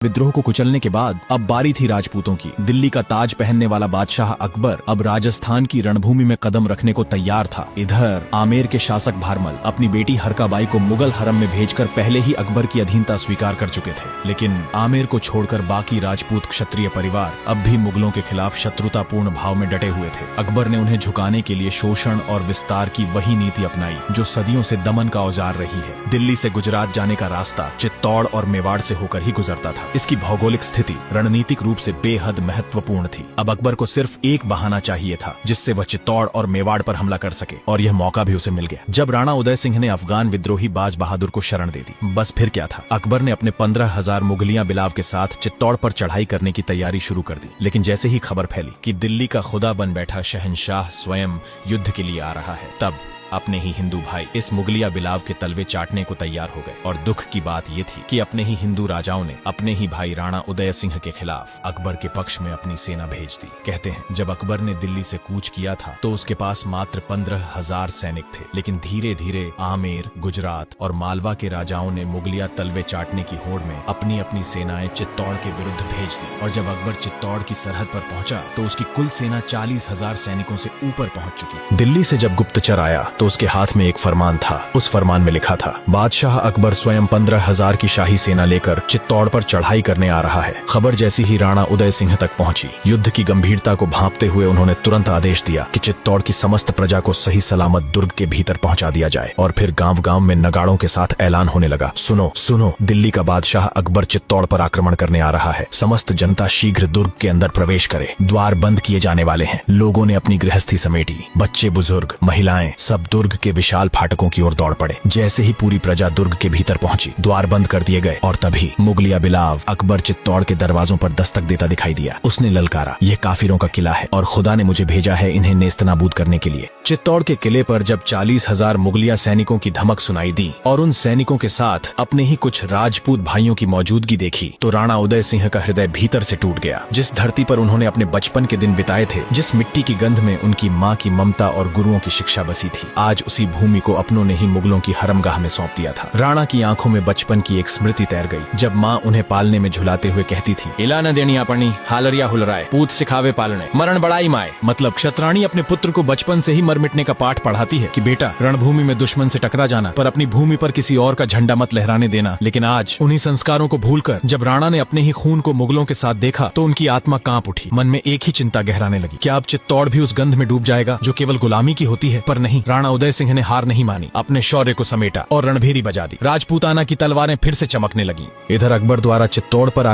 विद्रोह को कुचलने के बाद अब बारी थी राजपूतों की। दिल्ली का ताज पहनने वाला बादशाह अकबर अब राजस्थान की रणभूमि में कदम रखने को तैयार था। इधर आमेर के शासक भारमल अपनी बेटी हरकाबाई को मुगल हरम में भेजकर पहले ही अकबर की अधीनता स्वीकार कर चुके थे, लेकिन आमेर को छोड़कर बाकी राजपूत क्षत्रिय परिवार अब भी मुगलों के खिलाफ शत्रुतापूर्ण भाव में डटे हुए थे। अकबर ने उन्हें झुकाने के लिए शोषण और विस्तार की वही नीति अपनाई जो सदियों से दमन का औजार रही है। दिल्ली से गुजरात जाने का रास्ता चित्तौड़ और मेवाड़ से होकर ही गुजरता था। इसकी भौगोलिक स्थिति रणनीतिक रूप से बेहद महत्वपूर्ण थी। अब अकबर को सिर्फ एक बहाना चाहिए था जिससे वह चित्तौड़ और मेवाड़ पर हमला कर सके, और यह मौका भी उसे मिल गया जब राणा उदय सिंह ने अफगान विद्रोही बाज बहादुर को शरण दे दी। बस फिर क्या था, अकबर ने अपने 15,000 मुगलिया बिलाव के साथ चित्तौड़ पर चढ़ाई करने की तैयारी शुरू कर दी। लेकिन जैसे ही खबर फैली कि दिल्ली का खुदा बन बैठा शहंशाह स्वयं युद्ध के लिए आ रहा है, तब अपने ही हिंदू भाई इस मुगलिया बिलाव के तलवे चाटने को तैयार हो गए। और दुख की बात यह थी कि अपने ही हिंदू राजाओं ने अपने ही भाई राणा उदय सिंह के खिलाफ अकबर के पक्ष में अपनी सेना भेज दी। कहते हैं जब अकबर ने दिल्ली से कूच किया था तो उसके पास मात्र 15,000 सैनिक थे, लेकिन धीरे धीरे आमेर, गुजरात और मालवा के राजाओं ने मुगलिया तलवे चाटने की होड़ में अपनी अपनी सेनाएं चित्तौड़ के विरुद्ध भेज दी। और जब अकबर चित्तौड़ की सरहद पर पहुंचा तो उसकी कुल सेना 40,000 सैनिकों से ऊपर पहुंच चुकी। दिल्ली से जब गुप्तचर आया तो उसके हाथ में एक फरमान था। उस फरमान में लिखा था, बादशाह अकबर स्वयं 15,000 की शाही सेना लेकर चित्तौड़ पर चढ़ाई करने आ रहा है। खबर जैसी ही राणा उदय सिंह तक पहुंची, युद्ध की गंभीरता को भांपते हुए उन्होंने तुरंत आदेश दिया कि चित्तौड़ की समस्त प्रजा को सही सलामत दुर्ग के भीतर पहुंचा दिया जाए। और फिर गांव गांव में नगाड़ों के साथ ऐलान होने लगा, सुनो सुनो, दिल्ली का बादशाह अकबर चित्तौड़ पर आक्रमण करने आ रहा है। समस्त जनता शीघ्र दुर्ग के अंदर प्रवेश करे। द्वार बंद किए जाने वाले हैं। लोगों ने अपनी गृहस्थी समेटी। बच्चे, बुजुर्ग, महिलाएं सब दुर्ग के विशाल फाटकों की ओर दौड़ पड़े। जैसे ही पूरी प्रजा दुर्ग के भीतर पहुंची, द्वार बंद कर दिए गए और तभी मुगलिया बिलाव अकबर चित्तौड़ के दरवाजों पर दस्तक देता दिखाई दिया। उसने ललकारा, यह काफिरों का किला है और खुदा ने मुझे भेजा है इन्हें नेस्तनाबूद करने के लिए। चित्तौड़ के किले पर जब 40,000 मुगलिया सैनिकों की धमक सुनाई दी और उन सैनिकों के साथ अपने ही कुछ राजपूत भाइयों की मौजूदगी देखी तो राणा उदय सिंह का हृदय भीतर से टूट गया। जिस धरती पर उन्होंने अपने बचपन के दिन बिताए थे, जिस मिट्टी की गंध में उनकी माँ की ममता और गुरुओं की शिक्षा बसी थी, आज उसी भूमि को अपनों ने ही मुगलों की हरमगाह में सौंप दिया था। राणा की आंखों में बचपन की एक स्मृति तैर गई जब माँ उन्हें पालने में झुलाते हुए कहती थी, इला न देनी आपनी हालरिया हुलराए, पूत सिखावे पालने, मरण बड़ाई माए। मतलब क्षत्राणी अपने पुत्र को बचपन से ही मर मिटने का पाठ पढ़ाती है कि बेटा, रणभूमि में दुश्मन से टकरा जाना पर अपनी भूमि पर किसी और का झंडा मत लहराने देना। लेकिन आज उन्हीं संस्कारों को भूलकर जब राणा ने अपने ही खून को मुगलों के साथ देखा तो उनकी आत्मा कांप उठी। मन में एक ही चिंता गहराने लगी, क्या अब चित्तौड़ भी उस गंध में डूब जाएगा जो केवल गुलामी की होती है? पर नहीं, राणा उदय सिंह ने हार नहीं मानी, अपने शौर्य को समेटा और रणभेरी बजा दी। राजपूताना की तलवारें फिर से चमकने लगी। इधर अकबर द्वारा चित्तौड़ पर